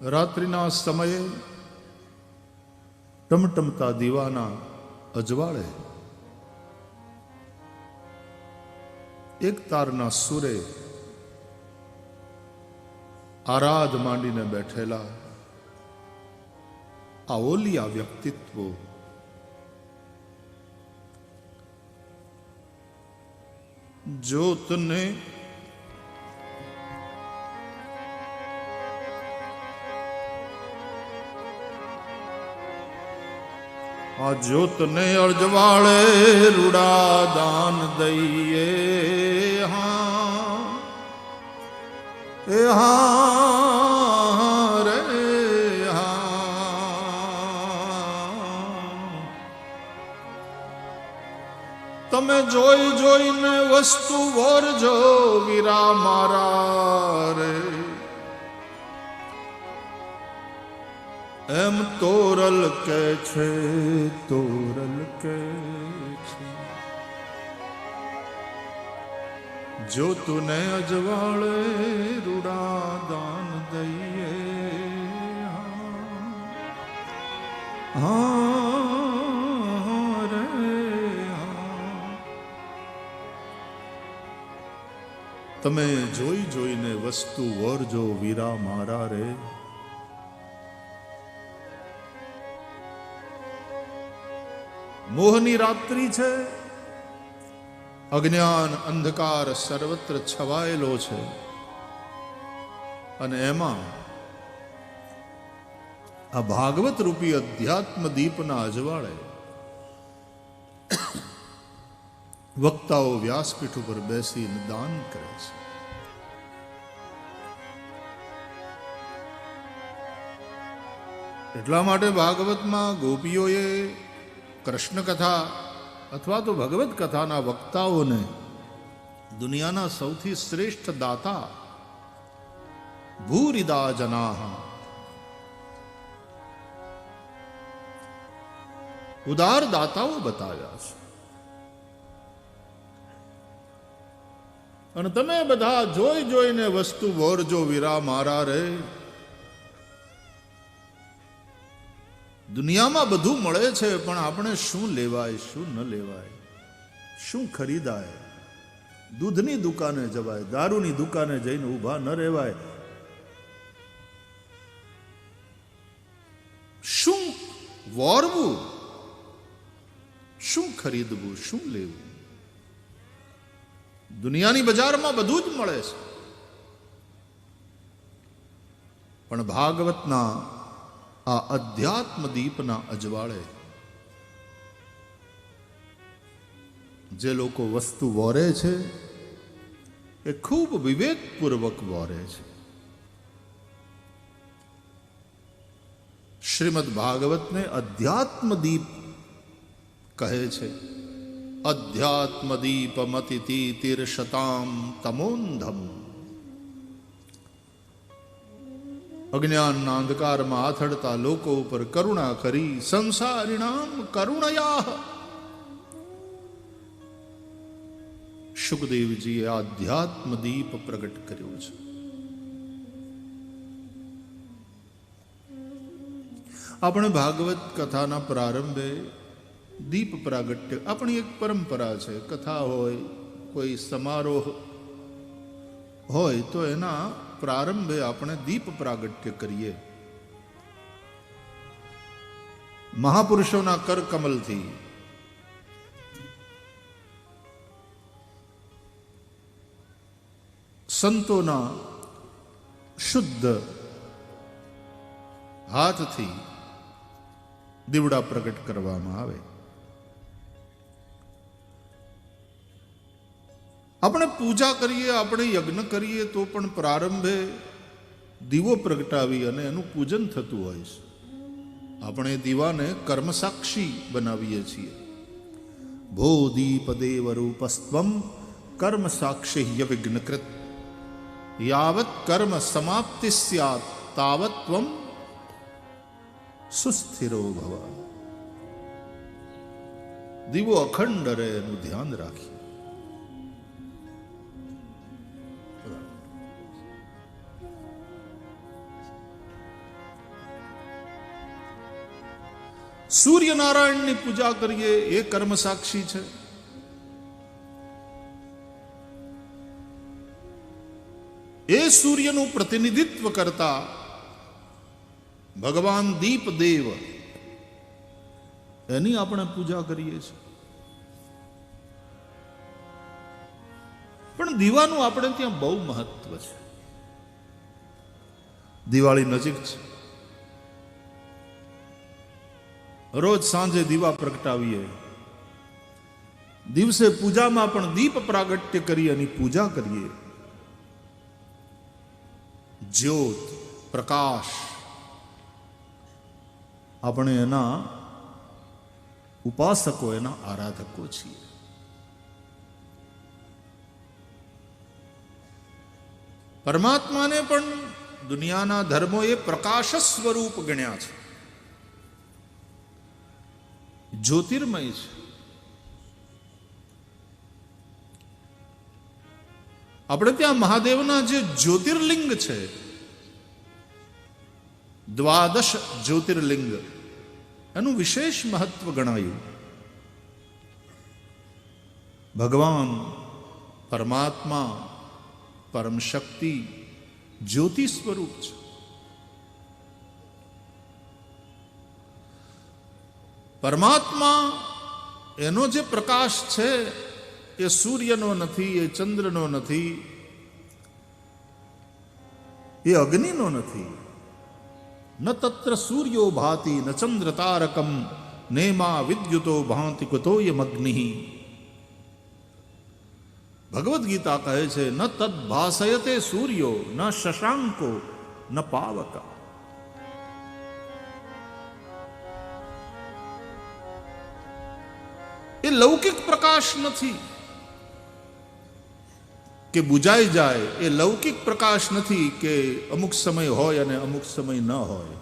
રાત્રિના સમયે ટમટમતા દીવાના અજવાળે એક તારના સુરે આરાધ માંડીને બેઠેલા આ ઓલિયા વ્યક્તિત્વ જ્યોતને આ જ્યોતને અર્જવાળે રૂડા દાન દઈએ હા એ હા રે તમે જોઈ જોઈને વસ્તુ વરજો વીરા મારા રે એમ તોરલ કે છે તોરલ કે છે જો તુને અજવાળે રૂડા દાન દઈએ હા રે તમે જોઈ જોઈને વસ્તુ વરજો વીરા મારા રે મોહની રાત્રિ છે અજ્ઞાન અંધકાર સર્વત્ર છવાયેલો છે અને એમાં આ ભાગવત રૂપી અધ્યાત્મ દીપના અજવાળે વક્તાઓ વ્યાસપીઠ ઉપર બેસીને દાન કરે છે. એટલા માટે ભાગવતમાં ગોપીઓએ કૃષ્ણ કથા અથવા તો ભગવત કથાના વક્તાઓને દુનિયાના સૌથી શ્રેષ્ઠ દાતા ભૂરિદા જનાહ ઉદાર દાતાઓ બતાવ્યા છે. અને તમે બધા જોઈ જોઈને વસ્તુ વરજો વીરા મારા રે દુનિયામાં બધું મળે છે પણ આપણે શું લેવાય શું ન લેવાય શું ખરીદાય દૂધની દુકાને જવાય દારૂની દુકાને જઈને ઊભા ન રહેવાય શું વોરવું શું ખરીદવું શું લેવું દુનિયાની બજારમાં બધું જ મળે છે પણ ભાગવતના આ અધ્યાત્મ દીપના અજવાળે જે લોકો વસ્તુ વોરે છે એ ખૂબ વિવેકપૂર્વક વોરે છે. શ્રીમદ ભાગવતને અધ્યાત્મ દીપ કહે છે. અધ્યાત્મ દીપમતિતિ તીર્ષતામ તમોંધમ અજ્ઞાનના અંધકારમાં આથડતા લોકો ઉપર કરુણા કરી સંસારીણામ કરુણયા શુકદેવજીએ આધ્યાત્મ દીપ પ્રગટ કર્યો છે. આપણે ભાગવત કથાના પ્રારંભે દીપ પ્રાગટ્ય આપણી એક પરંપરા છે. કથા હોય કોઈ સમારોહ હોય તો એના પ્રારંભે આપણે દીપ પ્રાગટ્ય કરીએ. મહાપુરુષોના કરકમલથી સંતોના શુદ્ધ હાથથી દીવડા પ્રગટ કરવામાં આવે. આપણે પૂજા કરીએ આપણે યજ્ઞ કરીએ તો પણ પ્રારંભે દીવો પ્રગટાવી અને એનું પૂજન થતું હોય છે. આપણે દીવાને કર્મસાક્ષી બનાવીએ છીએ. ભો દીપ દેવ રૂપસ્ત્વમ કર્મસાક્ષી વિઘ્નકૃત યાવત કર્મ સમાપ્તિ સ્યાત તાવત ત્વમ સુસ્થિરો ભવ. દીવો અખંડ રહે એનું ધ્યાન રાખીએ. સૂર્યનારાયણની પૂજા કરીએ એ કર્મ સાક્ષી છે. એ સૂર્યનું પ્રતિનિધિત્વ કરતા ભગવાન દીપદેવ એની આપણે પૂજા કરીએ છીએ. પણ દીવાનું આપણે ત્યાં બહુ મહત્વ છે. દિવાળી નજીક છે. રોજ સાંજે દીવા પ્રગટાવીએ, દિવસે પૂજામાં પણ દીપ પ્રાગટ્ય કરી એની પૂજા કરીએ. જ્યોત, પ્રકાશ, આપણે એના ઉપાસકો, એના આરાધકો છીએ. પરમાત્માને પણ દુનિયાના ધર્મોએ પ્રકાશ સ્વરૂપ ગણ્યા છે, જ્યોતિર્મય છે. આપણે ત્યાં મહાદેવના જે જ્યોતિર્લિંગ છે, દ્વાદશ જ્યોતિર્લિંગ, એનું વિશેષ મહત્વ ગણાયું. ભગવાન પરમાત્મા પરમ શક્તિ જ્યોતિ સ્વરૂપ છે. પરમાત્મા એનો જે પ્રકાશ છે એ સૂર્યનો નથી, એ ચંદ્રનો નથી, એ અગ્નિનો નથી. ન તત્ર સૂર્યો ભાતિ ન ચંદ્ર તારકમ નેમા વિદ્યુતો ભાંતિ કુતોયમગ્નિ. ભગવદ્ ગીતા કહે છે, ન તદ ભાસયતે સૂર્યો ન શશાંકો ન પાવક. એ લૌકિક પ્રકાશ નથી કે બુજાઈ જાય. એ લૌકિક પ્રકાશ નથી કે અમુક સમય હોય અને અમુક સમય ન હોય.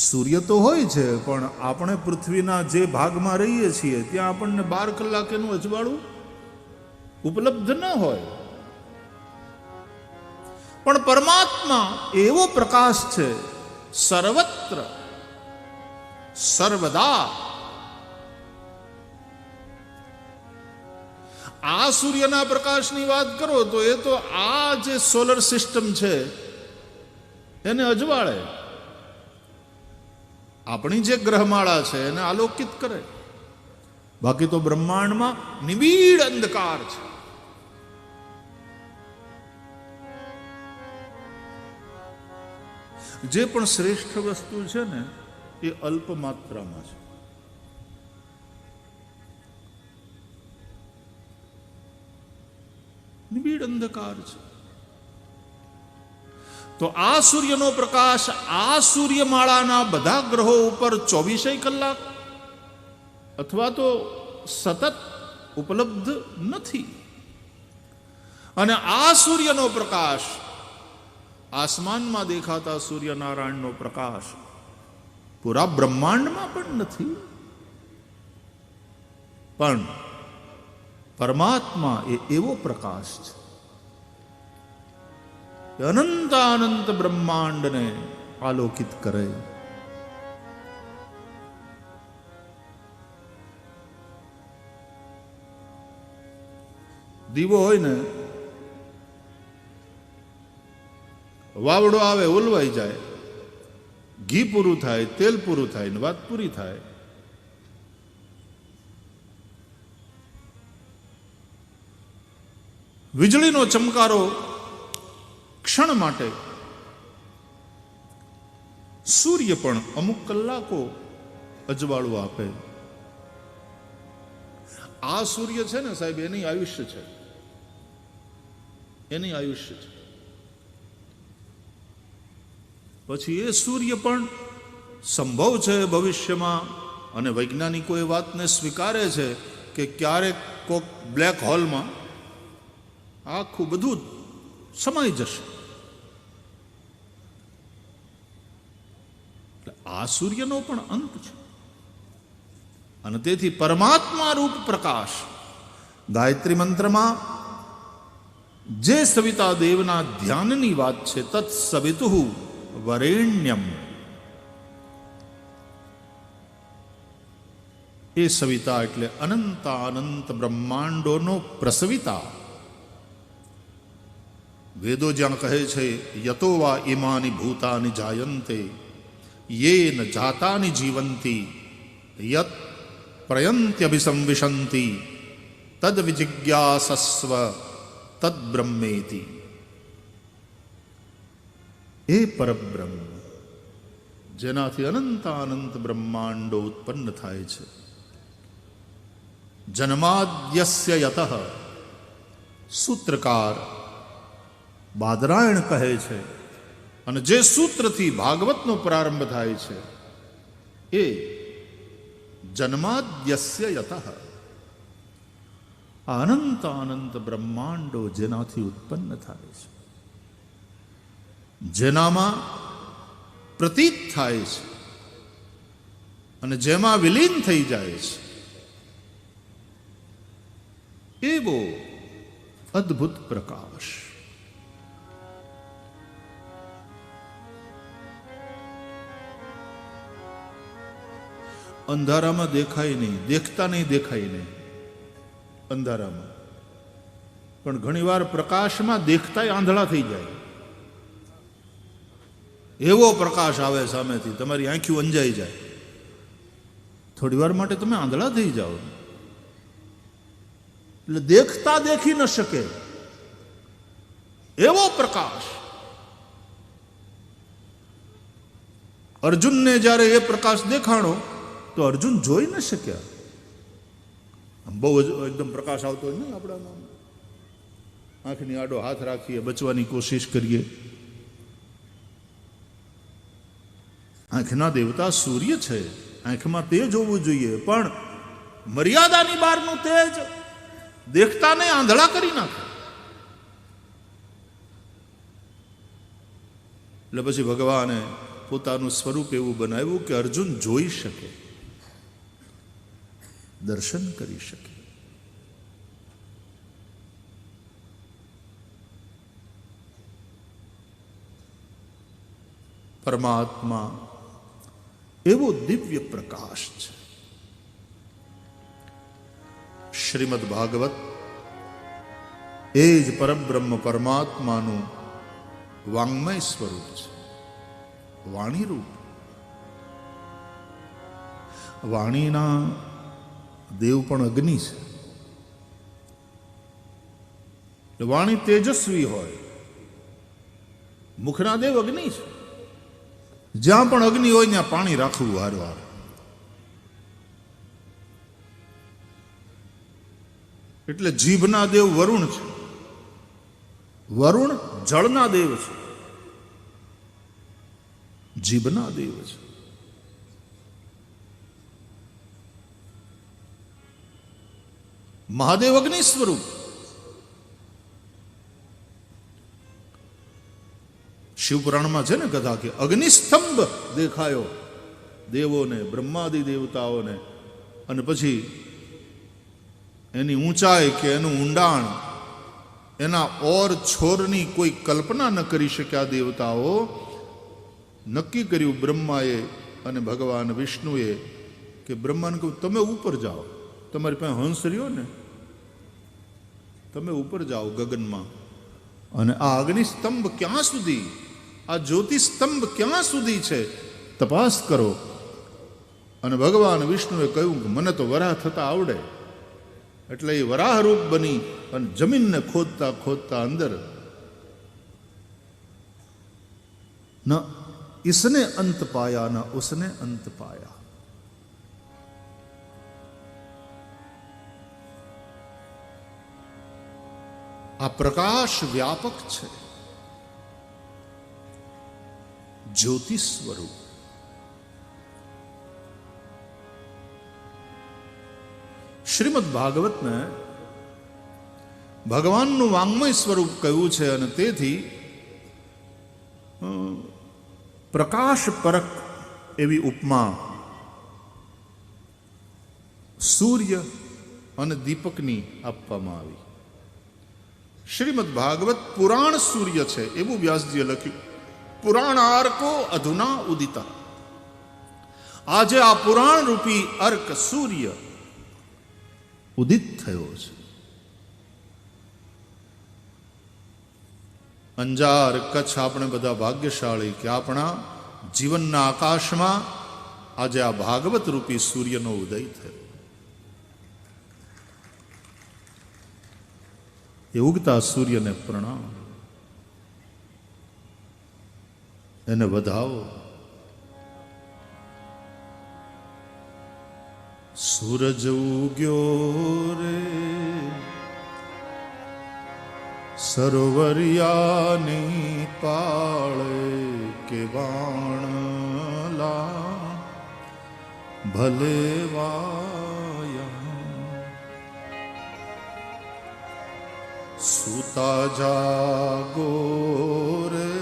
સૂર્ય તો હોય છે, પણ આપણે પૃથ્વીના જે ભાગમાં રહીએ છીએ ત્યાં આપણને 12 કલાક એનું અજવાળું ઉપલબ્ધ ન હોય. પણ પરમાત્મા એવો પ્રકાશ છે, સર્વત્ર સર્વદા. આ સૂર્યના પ્રકાશની વાત કરો તો એ તો આ જે સોલર સિસ્ટમ છે એને અજવાળે. આપણી જે ગ્રહમાળા છે એને આલોકિત કરે. બાકી તો બ્રહ્માંડમાં નિબીડ અંધકાર છે. જે પણ શ્રેષ્ઠ વસ્તુ છે ને એ અલ્પ માત્રામાં છે. નિબીડ અંધકાર છે. તો આ સૂર્યનો પ્રકાશ આ સૂર્યમાળાના બધા ગ્રહો ઉપર 24 કલાક અથવા તો સતત ઉપલબ્ધ નથી. અને આ સૂર્યનો પ્રકાશ, આસમાનમાં દેખાતા સૂર્યનારાયણનો પ્રકાશ પૂરા બ્રહ્માંડમાં પણ નથી. પણ પરમાત્મા એ એવો પ્રકાશ છે અનંતાનંત બ્રહ્માંડને આલોકિત કરે. દીવો હોય ને, વાવડો આવે, ઓલવાઈ જાય, ઘી પૂરું થાય, તેલ પૂરું થાય ને વાત પૂરી થાય. વીજળીનો ચમકારો ક્ષણ માટે, સૂર્ય પણ અમુક કલાકો અજવાળું આપે. આ સૂર્ય છે ને સાહેબ, એની આયુષ્ય છે, એની આયુષ્ય છે. પછી એ સૂર્ય પણ સંભવ છે ભવિષ્યમાં, અને વૈજ્ઞાનિકો એ વાતને સ્વીકારે છે કે ક્યારેક કોક બ્લેક હોલમાં આખું બધું સમાઈ જશે. આ સૂર્યનો પણ અંત છે. અને તેથી પરમાત્મા રૂપ પ્રકાશ, ગાયત્રી મંત્રમાં જે સવિતા દેવના ધ્યાનની વાત છે, તત્સવિતુઃ વરેણ્યમ, એ સવિતા એટલે અનંતાનંત બ્રહ્માંડોનો પ્રસવિતા. વેદો જ્યાં કહે છે યતો વા ઇમાની ભૂતાની જાયન્તે યેન જાતાની જીવંતી યત પ્રયંત્યભિસંવિશંતિ તદ વિજિજ્ઞાસસ્વ તદ બ્રહ્મેતિ. એ પરબ્રહ્મ જેનાથી અનંતાનંત બ્રહ્માંડો ઉત્પન્ન થાય છે. જન્માદ્યસ્ય યતઃ, સૂત્રકાર બાદરાયણ કહે છે, અને જે સૂત્રથી ભાગવતનો પ્રારંભ થાય છે એ જન્માદ્યસ્ય યતઃ, અનંત અનંત બ્રહ્માંડો જેનાથી ઉત્પન્ન થાય છે, જેનામાં પ્રતીત થાય છે અને જેમાં વિલીન થઈ જાય છે, એવો અદ્ભુત પ્રકાશ. અંધારામાં દેખાય નહીં, દેખતા નહીં, દેખાય નહીં અંધારામાં, પણ ઘણીવાર પ્રકાશમાં દેખતાય આંધળા થઈ જાય. એવો પ્રકાશ આવે સામેથી, તમારી આંખી અંજાઈ જાય, થોડી વાર માટે તમે આંધળા થઈ જાઓ. એટલે દેખતા દેખી ન શકે એવો પ્રકાશ. અર્જુનને જ્યારે એ પ્રકાશ દેખાણો તો અર્જુન જોઈ ન શક્યા. બહુ એકદમ પ્રકાશ આવતો હોય ને, આપણામાં આંખની આડો હાથ રાખીએ, બચવાની કોશિશ કરીએ. આંખના દેવતા સૂર્ય છે, આંખમાં તેજ હોવું જોઈએ, પણ મર્યાદાની બહારનું તેજ દેખતાને આંધળા કરી નાખે. એટલે પછી ભગવાને પોતાનું સ્વરૂપ એવું બનાવ્યું કે અર્જુન જોઈ શકે, દર્શન કરી શકે. પરમાત્મા એવો દિવ્ય પ્રકાશ છે. શ્રીમદ ભાગવત એ જ પરબ્રહ્મ પરમાત્માનું વાંગ્મય સ્વરૂપ છે, વાણી રૂપ. વાણીના દેવ પણ અગ્નિ છે. વાણી તેજસ્વી હોય, મુખના દેવ અગ્નિ છે. જ્યાં પણ અગ્નિ હોય ત્યાં પાણી રાખવું વારવાર. એટલે જીભના દેવ વરુણ છે. વરુણ જળના દેવ છે, જીભના દેવ છે. મહાદેવ અગ્નિ સ્વરૂપ. શિવપુરાણમાં છે ને કથા કે અગ્નિસ્તંભ દેખાયો દેવોને, બ્રહ્માદિ દેવતાઓને, અને પછી એની ઊંચાઈ કે એનું ઊંડાણ, એના ઓર છોરની કોઈ કલ્પના ન કરી શક્યા દેવતાઓ. નક્કી કર્યું બ્રહ્માએ અને ભગવાન વિષ્ણુએ કે બ્રહ્માને કહ્યું તમે ઉપર જાઓ, તમારી પાસે હંસ રહ્યો ને, તમે ઉપર જાઓ ગગનમાં, અને આ અગ્નિસ્તંભ ક્યાં સુધી, આ જ્યોતિસ્તંભ ક્યાં સુધી છે તપાસ કરો. અને ભગવાન વિષ્ણુએ કહ્યું કે મને તો વરાહ થતા આવડે. એટલે એ વરાહ રૂપ બની અને જમીનને ખોદતા ખોદતા અંદર ન इसने अंत पाया न उसने अंत पाया. આ પ્રકાશ વ્યાપક છે, જ્યોતિ સ્વરૂપ. શ્રીમદ ભાગવતને ભગવાનનું વાંગ્મય સ્વરૂપ કહ્યું છે, અને તેથી પ્રકાશ પરક એવી ઉપમા સૂર્ય અને દીપકની આપવામાં આવી. શ્રીમદ ભાગવત પુરાણ સૂર્ય છે એવું વ્યાસજીએ લખ્યું. પુરાણાર્કો અધુના ઉદિતા. આજે આ પુરાણ રૂપી અર્ક સૂર્ય ઉદિત થયો છે. અંજાર કચ્છ આપણે બધા ભાગ્યશાળી કે આપણા જીવનના આકાશમાં આજે આ ભાગવત રૂપી સૂર્યનો ઉદય થયો. એ ઉગતા સૂર્યને પ્રણામ, એને વધાવો. સૂરજ ઉગ્યો રે સરોવરિયાની પાળે કે વાણલા ભલે વાયા. સૂતા જાગો રે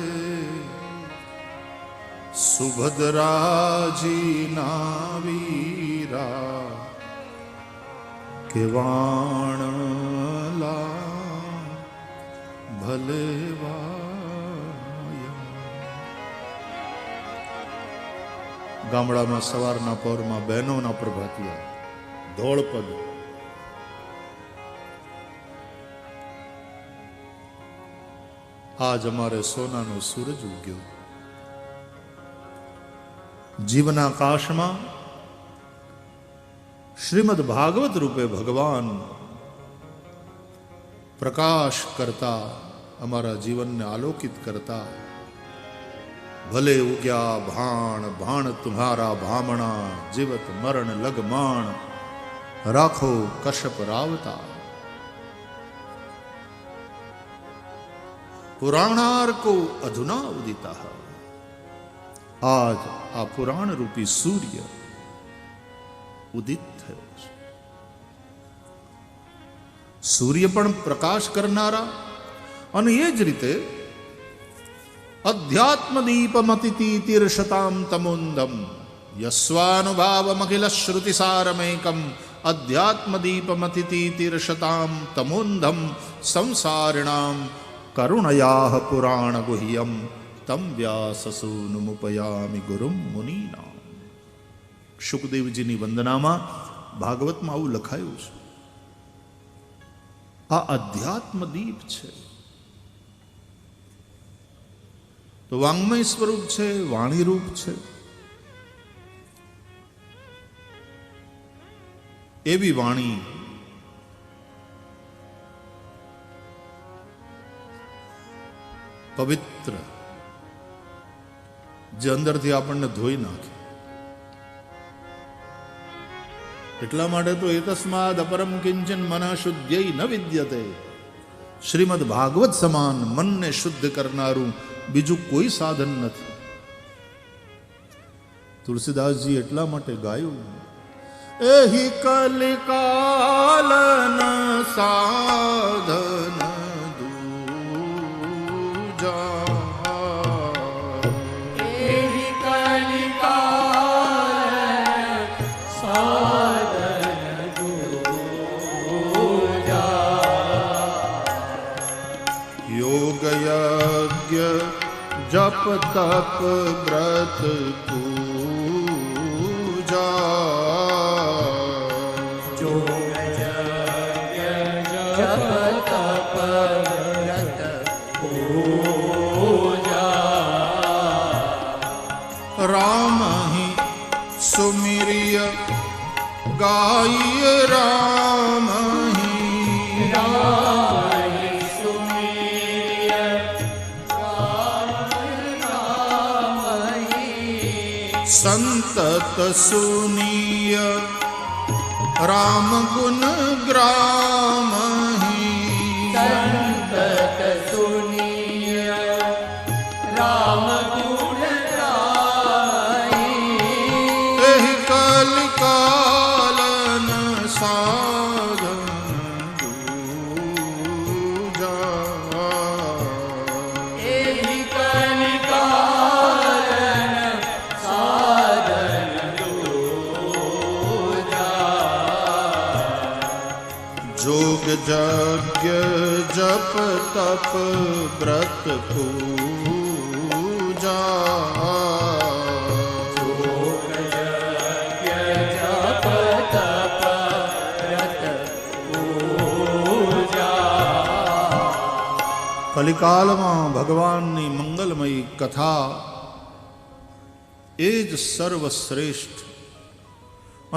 સુભદ્રાજી ના વીરા કે વાણલા ભલે વાયા. ગામડામાં સવારના પહોરમાં બહેનોના પ્રભાતિયા ધોળપદ. આજ અમારે સોનાનો સૂરજ ઉગ્યો. જીવના આકાશમાં શ્રીમદ ભાગવત રૂપે ભગવાન પ્રકાશ કરતા, અમારા જીવનને આલોકિત કરતા. ભલે ઉગ્યા ભાણ ભાણ તુમ્હારા ભામણા, જીવત મરણ લગમાણ રાખો કશ્યપ રાવતા. પુરાણાર્કો અધુના ઉદિતા. આજ આ પુરાણ રૂપી સૂર્ય ઉદિત થયો છે. સૂર્ય પણ પ્રકાશ કરનારા, અને એ જ રીતે અધ્યાત્મ દીપમતિતિ તીર્ષતામ તમોંદમ યસ્વાનુભાવમખિલ શ્રુતિ સારમેકમ. અધ્યાત્મ દીપમતિતિ તીર્ષતામ તમોંદમ સંસારિણામ કરુણયાહ પુરાણ ગુહ્યમ તમ વ્યાસસૂનુમુપયામિ ગુરુમ મુનિનામ. શુકદેવજીની વંદનામાં ભાગવતમાં આવું લખાયું છે. આ અધ્યાત્મ દીપ છે. તો વાંગ્મય સ્વરૂપ છે, વાણી રૂપ છે. એવી વાણી પવિત્ર, જે અંદરથી આપણને ધોઈ નાખે. એટલા માટે તો એતસ્માદ અપરમ કિંચન મનઃ શુદ્ધ્યૈ ન વિદ્યતે. શ્રીમદ ભાગવત સમાન મનને શુદ્ધ કરનારું બીજું કોઈ સાધન નથી. તુલસીદાસજી એટલા માટે ગાયું, એહી કલિકાલન સાધન जप तप व्रत पूजा. जप तप व्रत पूजा. राम ही सुमिरिय गाय राम ही संतत सुनीय राम गुण ग्राम ही. संतत सुनीय राम गुण ग्राम. एहि कलिकालन साधन दूजा. एहि जोग जज्ञ जप तप व्रत पूजा. કલિકાલમાં ભગવાનની મંગલમયી કથા એ જ સર્વશ્રેષ્ઠ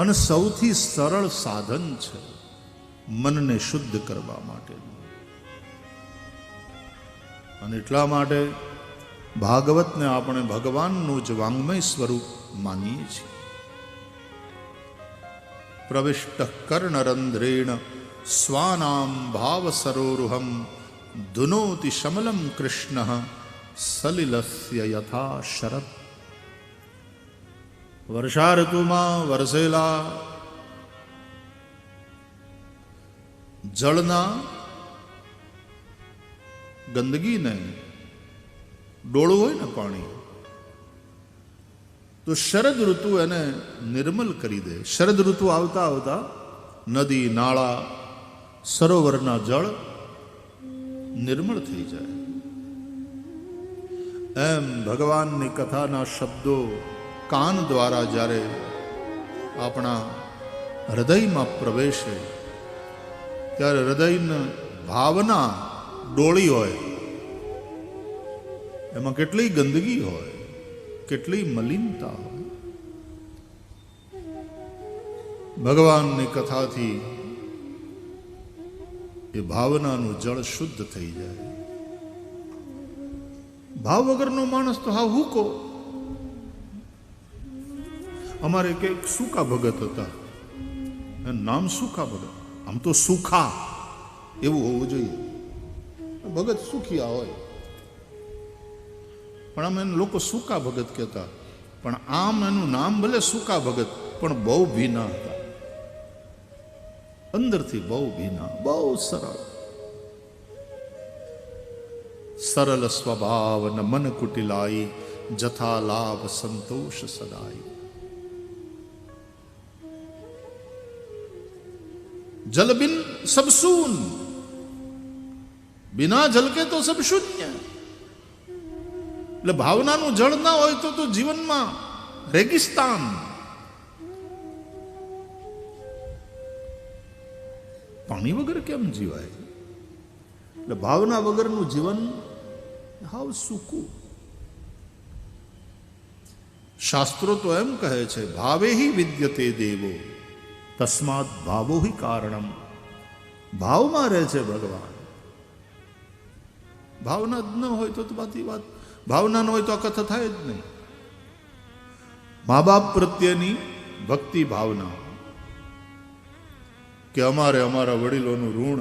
અને સૌથી સરળ સાધન છે મનને શુદ્ધ કરવા માટેનું. અને એટલા માટે ભાગવતને આપણે ભગવાનનું જ વાંગ્મય સ્વરૂપ માનીએ છીએ. પ્રવિષ્ટ કર્ણરંધ્રેણ સ્વાનામ ભાવ સરોરુહમ ધુનોતિ શમલમ કૃષ્ણ સલિલસ્ય યથા શરદ. વર્ષા ઋતુમાં વરસેલા જળના ગંદગીને ડોળું હોય ને પાણી, તો શરદ ઋતુ એને નિર્મલ કરી દે. શરદ ઋતુ આવતા આવતા નદી નાળા સરોવરના જળ નિર્મળ થઈ જાય. એમ ભગવાનની કથાના શબ્દો કાન દ્વારા જ્યારે આપણા હૃદયમાં પ્રવેશે ત્યારે હૃદયની ભાવના ડોળી હોય, એમાં કેટલી ગંદગી હોય, કેટલી મલિનતા હોય. ભગવાનની કથાથી એ ભાવનાનું જળ શુદ્ધ થઈ જાય. ભાવ વગરનો માણસ તો હા હુકો. અમારે કંઈક સુકા ભગત હતા, એનું નામ સુખા ભગત. આમ તો સુખા એવું હોવું જોઈએ, ભગત સુખિયા હોય, પણ આમ એને લોકો સુકા ભગત કહેતા. પણ આમ એનું નામ ભલે સુકા ભગત, પણ બહુ ભીના હતા, અંદરથી બહુ ભીના, બહુ સરળ. સરળ સ્વભાવ ન મન કુટિલાઈ, જથા લાભ સંતોષ સદાઈ. जल बिन सब शून, बिना जल के तो सब शून्य. એટલે ભાવનાનું જળ ના હોય તો જીવનમાં રેગિસ્તાન. પાણી વગર કેમ જીવાય? એટલે ભાવના વગરનું જીવન હાવ સૂકું. શાસ્ત્રો તો એમ કહે છે, ભાવે હિ વિદ્યતે દેવો તસ્માત ભાવો હિ કારણમ. ભાવમાં રહે છે ભગવાન. ભાવના જ ન હોય તો બાકી વાત. ભાવના ન હોય તો આ કથા થાય જ નહીં. મા બાપ પ્રત્યેની ભક્તિ ભાવના, કે અમારે અમારા વડીલોનું ઋણ.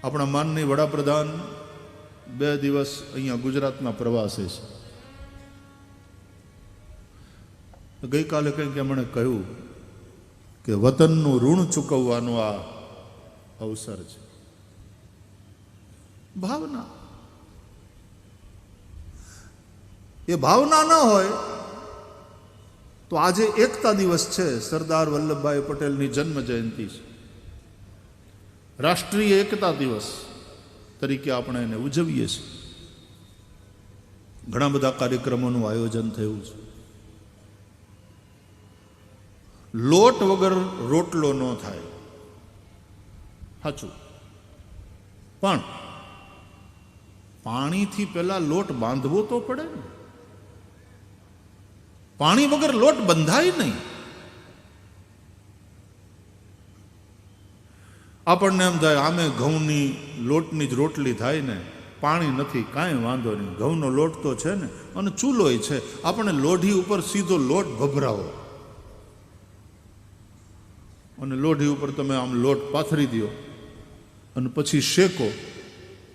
આપણા માનની વડાપ્રધાન 2 દિવસ અહીંયા ગુજરાતના પ્રવાસે છે. ગઈકાલે કંઈક એમણે કહ્યું કે વતનનું ઋણ ચૂકવવાનો આ અવસર છે. ભાવના, એ ભાવના ન હોય તો આજે એકતા દિવસ છે, સરદાર વલ્લભભાઈ પટેલની જન્મ જયંતિ છે. રાષ્ટ્રીય એકતા દિવસ તરીકે આપણે એને ઉજવીએ છીએ. ઘણા બધા કાર્યક્રમોનું આયોજન થયું છે. લોટ વગર રોટલો ન થાય, સાચું. પણ પાણીથી પહેલા લોટ બાંધવો તો પડે ને. પાણી વગર લોટ બંધાય નહીં. આપણને એમ થાય આમે ઘઉંની લોટની જ રોટલી થાય ને, પાણી નથી, કાંઈ વાંધો નહીં, ઘઉંનો લોટ તો છે ને, અને ચૂલોય છે. આપણે લોઢી ઉપર સીધો લોટ ભભરાવો અને લોઢી ઉપર તમે આમ લોટ પાથરી દો અને પછી શેકો.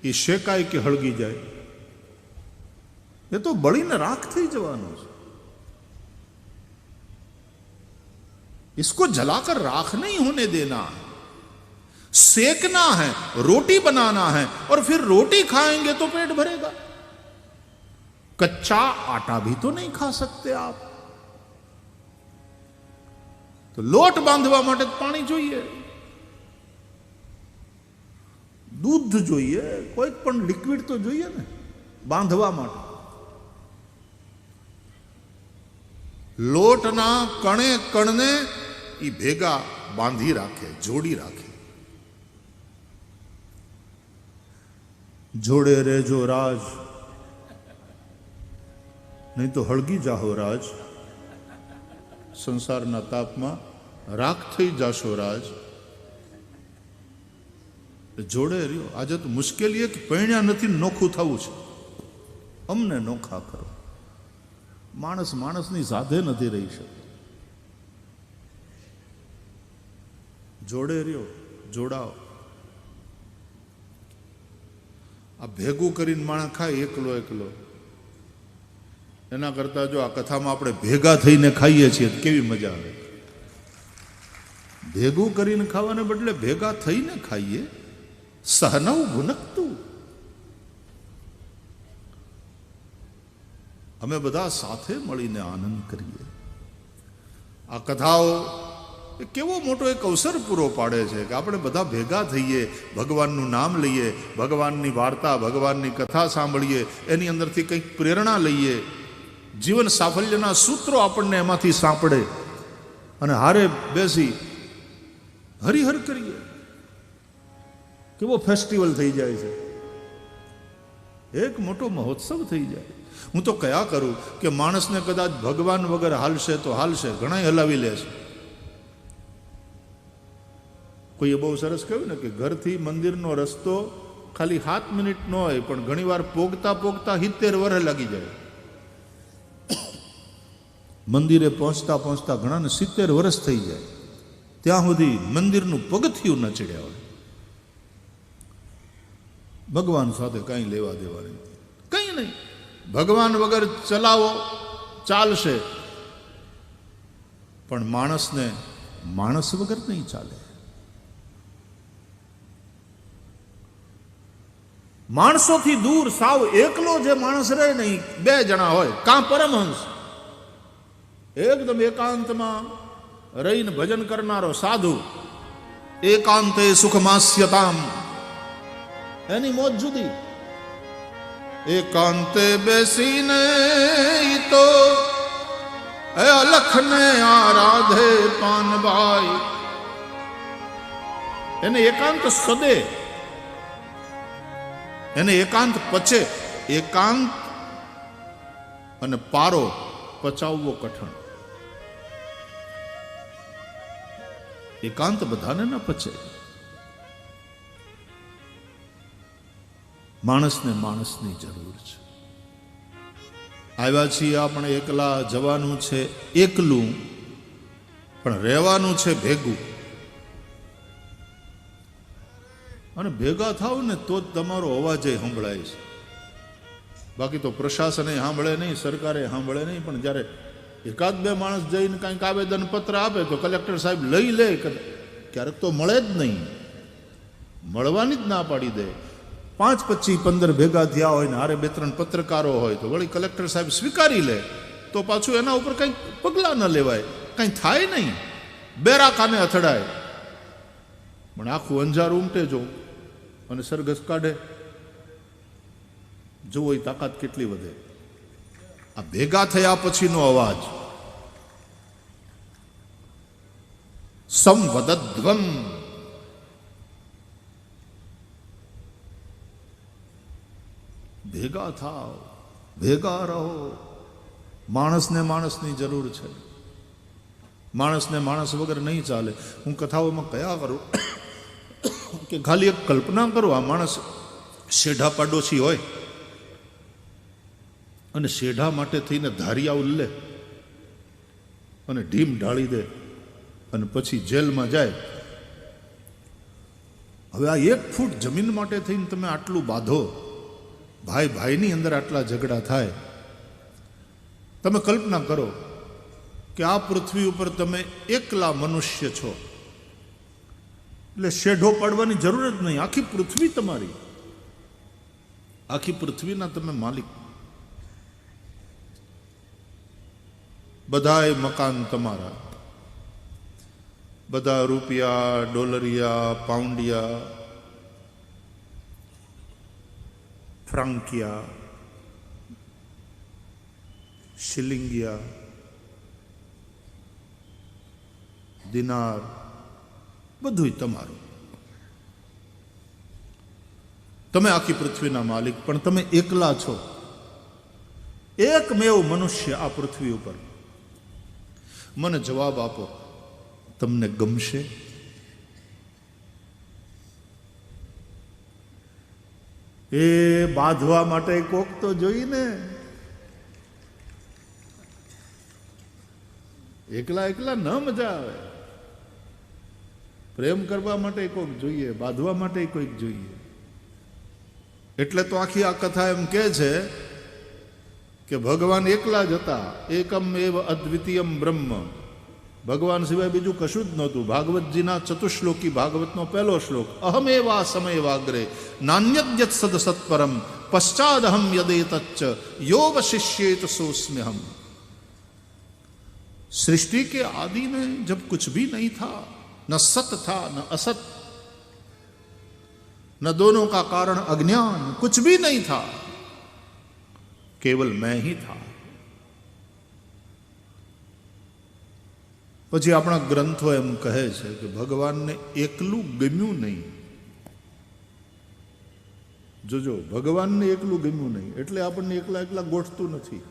એ શેકાય કે હળગી જાય? એ તો બળીને રાખ થઈ જવાનું છે. इसको जलाकर राख नहीं होने देना है, सेकना है, रोटी बनाना है, और फिर रोटी खाएंगे तो पेट भरेगा. कच्चा आटा भी तो नहीं खा सकते आप. तो लोट बांधवा માટે પાણી જોઈએ, દૂધ જોઈએ, કોઈ પણ લિક્વિડ તો જોઈએ ને. બાંધવા માટે. લોટના કણે કણને એ ભેગા બાંધી રાખે, જોડી રાખે. જોડે રેજો રાજ, નહીં તો હળગી જાહો રાજ. સંસારના તાપમાં રાખ થઈ જાશો રાજ. જોડે રહ્યો. આજે તો મુશ્કેલી કે પૈણ્યા નથી, નોખું થવું છે. અમને નોખા કરો. માણસ માણસની સાથે નથી રહી શકતો. જોડે રહ્યો, જોડાઓ. આ ભેગું કરીને માણસ ખાય એકલો એકલો, એના કરતા જો આ કથામાં આપણે ભેગા થઈને ખાઈએ છીએ તો કેવી મજા આવે. ભેગું કરીને ખાવાને બદલે ભેગા થઈને ખાઈએ. સહનવ ભુનકતું. અમે બધા સાથે મળીને આનંદ કરીએ. આ કથાઓ કેવો મોટો એક અવસર પૂરો પાડે છે કે આપણે બધા ભેગા થઈએ, ભગવાનનું નામ લઈએ, ભગવાનની વાર્તા, ભગવાનની કથા સાંભળીએ, એની અંદરથી કંઈક પ્રેરણા લઈએ, જીવન સાફલ્યના સૂત્રો આપણને એમાંથી સાંપડે અને હારે બેસી હરિહર કરીએ. કેવો ફેસ્ટિવલ થઈ જાય છે, એક મોટો મહોત્સવ થઈ જાય. હું તો કયા કરું કે માણસને કદાચ ભગવાન વગર હાલશે તો હાલશે, ઘણા હલાવી લે છે. કોઈએ બહુ સરસ કહ્યું ને કે ઘરથી મંદિરનો રસ્તો ખાલી 7 મિનિટ નો હોય, પણ ઘણીવાર પોગતા પોગતા 70 વર્ષ લાગી જાય. મંદિરે પહોંચતા પહોંચતા ઘણાને 70 વર્ષ થઈ જાય, ત્યાં સુધી મંદિરનું પગથિયું ન ચડ્યા હોય. ભગવાન સાથે કંઈ લેવા દેવા નહીં, કંઈ નહીં. ભગવાન વગર ચલાવો ચાલશે, પણ માણસને માણસ વગર નહીં ચાલે. માણસોથી દૂર સાવ એકલો જે માણસ રહે નહીં, 2 જણા હોય, કાં પરમહંસ, એકદમ એકાંતમાં રહીને ભજન કરનારો સાધુ, એકાંતે સુખમાસ્યતામ, એની મોજ જુદી. એકાંતે બેસીને તો એ અલખને આરાધે પાનભાઈ. એને એકાંત સદે, એને એકાંત પચે. એકાંત અને પારો પચાવવો કઠણ. એકાંત બધાને ન પચે. માણસને માણસની જરૂર છે. આવ્યા છીએ આપણે એકલા, જવાનું છે એકલું, પણ રહેવાનું છે ભેગું. અને ભેગા થાવ ને તો જ તમારો અવાજ સંભળાય છે. બાકી તો પ્રશાસને સાંભળે નહીં, સરકારે સાંભળે નહીં. પણ જ્યારે 1-2 માણસ જઈને કંઈક આવેદન પત્ર આપે તો કલેક્ટર સાહેબ લઈ લે. ક્યારેક તો મળે જ નહીં, મળવાની જ ના પાડી દે. 5, 25, 15 ભેગા થયા હોય ને હારે 2-3 પત્રકારો હોય તો વળી કલેક્ટર સાહેબ સ્વીકારી લે તો પાછું એના ઉપર કંઈક પગલાં ન લેવાય, કંઈ થાય નહીં, બેરા કાને અથડાય. પણ આખું અંજાર ઉમટે જો અને સરઘસ કાઢે, જોવો એ તાકાત કેટલી વધે. આ ભેગા થયા પછીનો અવાજ. સંવદધ્વમ. ભેગા થાવ, ભેગા રહો. માણસને માણસની જરૂર છે. માણસને માણસ વગર નહીં ચાલે. હું કથાઓમાં કયા કરું કે ખાલી એક કલ્પના કરો, આ માણસ શેઢા પાડોશી હોય અને શેઢા માટે થઈને ધારિયા ઉલ્લે અને ઢીમ ઢાળી દે અને પછી જેલમાં જાય. હવે આ 1 ફૂટ જમીન માટે થઈને તમે આટલું બાંધો, ભાઈ ભાઈની અંદર આટલા ઝઘડા થાય. તમે કલ્પના કરો કે આ પૃથ્વી ઉપર તમે એકલા મનુષ્ય છો, એટલે શેઢો પાડવાની જરૂર જ નહીં. આખી પૃથ્વી તમારી, આખી પૃથ્વીના તમે માલિક. બધાય મકાન તમારા, બધા રૂપિયા, ડોલરિયા, પાઉન્ડિયા, ફ્રાંકિયા, શિલિંગિયા, દિનાર, બધુંય તમારું. તમે આખી પૃથ્વીના માલિક, પણ તમે એકલા છો, એકમેવ મનુષ્ય આ પૃથ્વી ઉપર. મને જવાબ આપો, તમને ગમશે? એ બાંધવા માટે કોક તો જોઈએ ને. એકલા એકલા ન મજા આવે. પ્રેમ કરવા માટે કોઈક જોઈએ, બાંધવા માટે કોઈક જોઈએ. એટલે તો આખી આ કથા એમ કહે છે કે ભગવાન એકલા જ હતા. એકમ એવ અદ્વિતીયમ બ્રહ્મ. ભગવાન સિવાય બીજું કશું જ નહોતું. ભાગવતજીના ચતુશ્લોકી ભાગવતનો પહેલો શ્લોક, અહમેવા સમય વાગ્રે નાન્યદ્યત સદ સત્પરમ પશ્ચાદહમ યદેતચ્ચ યોગ शिष्येत सोस्म्यहम. सृष्टि के आदि में जब कुछ भी नहीं था, न सत था न असत, न दोनों का कारण अज्ञान, कुछ भी नहीं था, केवल मैं ही था. પછી આપણા ગ્રંથો એમ કહે છે કે ભગવાનને એકલું ગમ્યું નહીં. જોજો, ભગવાનને એકલું ગમ્યું નહીં એટલે આપણને એકલા એકલા ગોઠતું નથી.